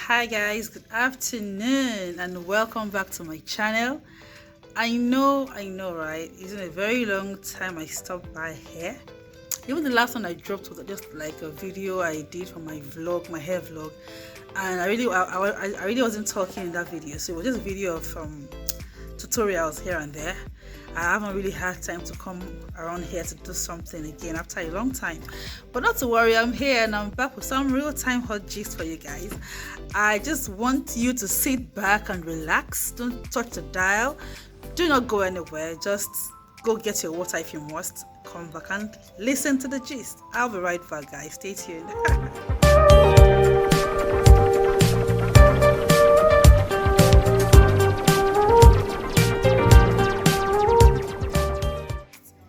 Hi guys, good afternoon and welcome back to my channel. I know, right? It's been a very long time I stopped by here. Even the last one I dropped was just like a video I did for my vlog, my hair vlog, and I really wasn't talking in that video, so it was just a video of tutorials here and there. I haven't really had time to come around here to do something again after a long time, but not to worry, I'm here and I'm back with some real-time hot gist for you guys. I just want you to sit back and relax. Don't touch the dial, do not go anywhere, just go get your water if you must, come back and listen to the gist. I'll be right back, guys. Stay tuned.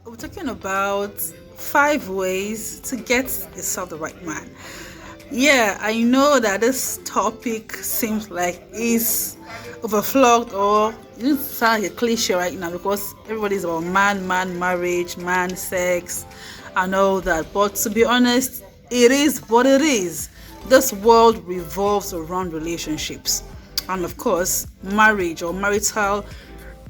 We're talking about 5 ways to get yourself the right man. Yeah, I know that this topic seems like it's overflogged, or it sounds like a cliche right now because everybody's about man, marriage, man, sex, and all that. But to be honest, it is what it is. This world revolves around relationships, and of course, marriage or marital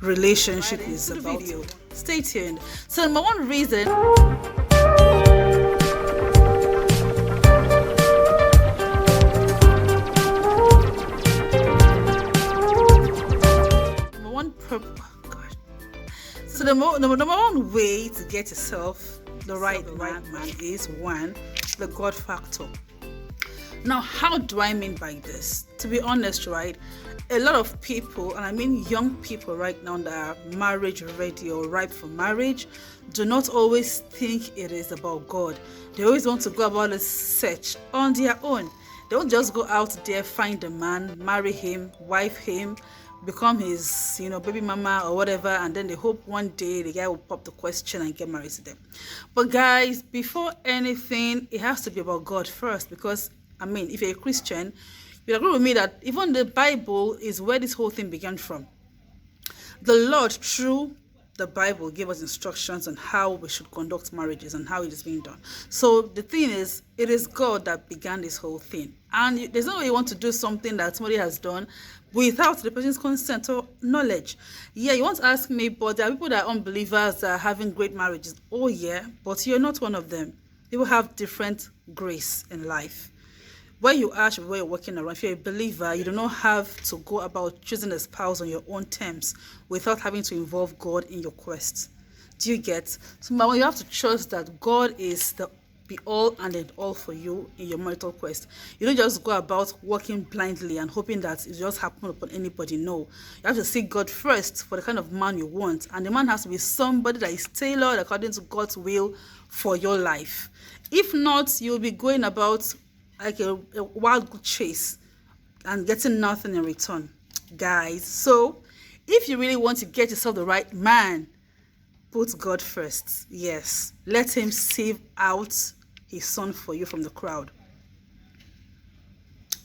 relationship is about video. Stay tuned. So, number one reason. So the number one way to get yourself the right man is one, the God factor. Now, how do I mean by this? To be honest, right, a lot of people, and I mean young people right now that are marriage ready or ripe for marriage, do not always think it is about God. They always want to go about a search on their own. They don't just go out there, find a man, marry him, wife him, become his baby mama or whatever, and then they hope one day the guy will pop the question and get married to them. But guys, before anything, it has to be about God first, because I mean, if you're a Christian, you'll agree with me that even the Bible is where this whole thing began from. The Lord, through the Bible, gave us instructions on how we should conduct marriages and how it is being done. So the thing is, it is God that began this whole thing. And there's no way you want to do something that somebody has done without the person's consent or knowledge. Yeah, you want to ask me, but there are people that are unbelievers that are having great marriages. Oh yeah, but you're not one of them. People have different grace in life. Where you are, where you're working around. If you're a believer, you do not have to go about choosing a spouse on your own terms without having to involve God in your quest. Do you get? So you have to trust that God is the be all and end all for you in your marital quest. You don't just go about walking blindly and hoping that it just happen upon anybody. No, you have to seek God first for the kind of man you want, and the man has to be somebody that is tailored according to God's will for your life. If not, you'll be going about like a wild chase and getting nothing in return, guys. So if you really want to get yourself the right man, put God first. Yes, let him save out his son for you from the crowd.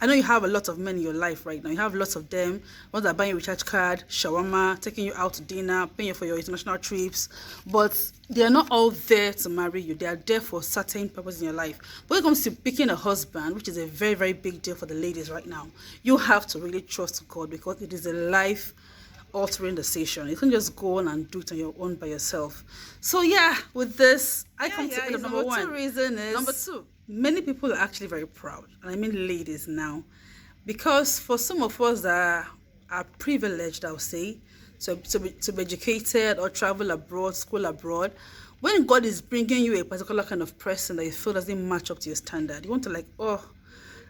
I know you have a lot of men in your life right now. You have lots of them. Ones that are buying your recharge card, shawarma, taking you out to dinner, paying for your international trips. But they are not all there to marry you. They are there for certain purpose in your life. But when it comes to picking a husband, which is a very, very big deal for the ladies right now, you have to really trust God, because it is a life-altering decision. You can't just go on and do it on your own by yourself. So yeah, with this, I come to the number one. Reason is number two. Many people are actually very proud, and I mean ladies now, because for some of us that are privileged, I'll say, to be educated or travel abroad, school abroad, when God is bringing you a particular kind of person that you feel doesn't match up to your standard, you want to like, oh,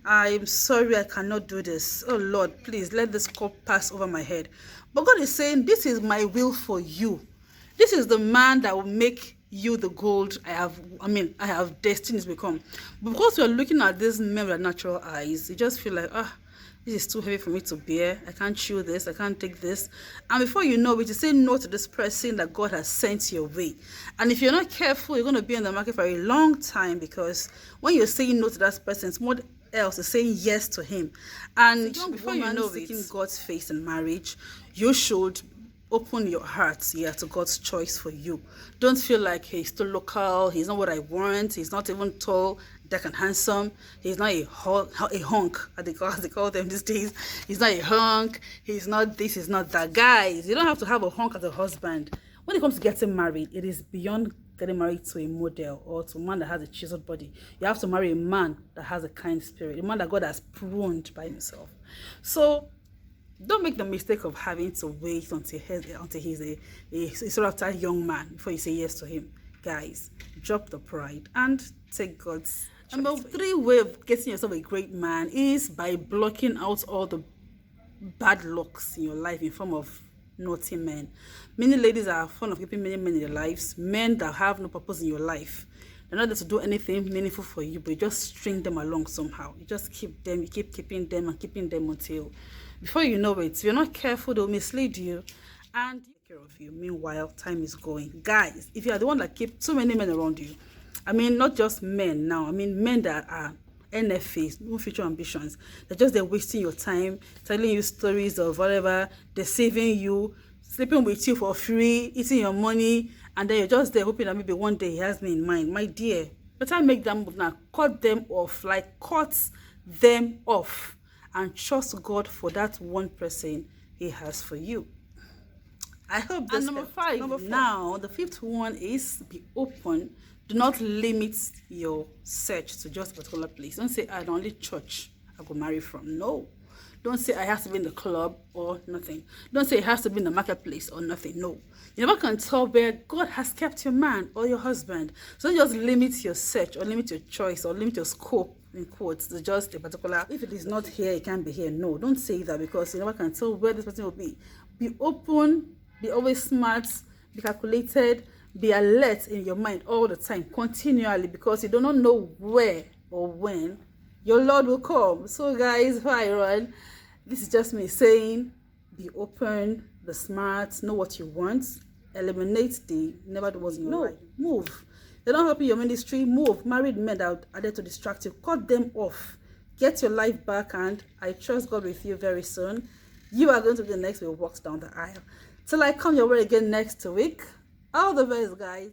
I'm sorry, I cannot do this. Oh Lord, please let this cup pass over my head. But God is saying, this is my will for you. This is the man that will make you the gold I have destined to become. But because we are looking at this men with natural eyes, you just feel like, this is too heavy for me to bear. I can't chew this, I can't take this. And before you know it, you say no to this person that God has sent your way. And if you're not careful, you're going to be in the market for a long time, because when you're saying no to that person, someone else is saying yes to him. And before you know it, seeking God's face in marriage, you should open your heart, yeah, to God's choice for you. Don't feel like he's too local, he's not what I want, he's not even tall, dark and handsome, he's not a hunk, as they call them these days. He's not a hunk, he's not this, he's not that. Guys, you don't have to have a hunk as a husband. When it comes to getting married, it is beyond getting married to a model or to a man that has a chiseled body. You have to marry a man that has a kind spirit, a man that God has pruned by himself. So don't make the mistake of having to wait until he's a sort of that young man before you say yes to him. Guys, drop the pride and take God's choice. Number 3 way of getting yourself a great man is by blocking out all the bad lucks in your life in form of naughty men. Many ladies are fond of keeping many men in their lives, men that have no purpose in your life. They're not there to do anything meaningful for you, but you just string them along somehow. You just keep them, you keep keeping them and keeping them until, before you know it, if you're not careful, they'll mislead you and take care of you. Meanwhile, time is going. Guys, if you are the one that keep too many men around you, I mean, not just men now, I mean men that are NFAs, no future ambitions. They're just there wasting your time, telling you stories of whatever, deceiving you, sleeping with you for free, eating your money, and then you're just there hoping that maybe one day he has me in mind. My dear, better make that move now. Cut them off, like cut them off, and trust God for that one person he has for you. I hope this. And number 5, now the 5th one is be open. Do not limit your search to just a particular place. Don't say, I only church I go marry from. No. Don't say I have to be in the club or nothing. Don't say it has to be in the marketplace or nothing. No. You never can tell where God has kept your man or your husband. So don't just limit your search or limit your choice or limit your scope, in quotes, to just a particular, if it is not here, it can't be here. No, don't say that, because you never can tell where this person will be. Be open, be always smart, be calculated, be alert in your mind all the time, continually, because you do not know where or when your Lord will come. So guys, before I run, this is just me saying, be open, be smart, know what you want, eliminate the never do what's in your life. Move. They don't help you in your ministry. Move. Married men that are there to distract you, cut them off. Get your life back, and I trust God with you very soon. You are going to be the next who walks down the aisle. Till I come your way again next week. All the best, guys.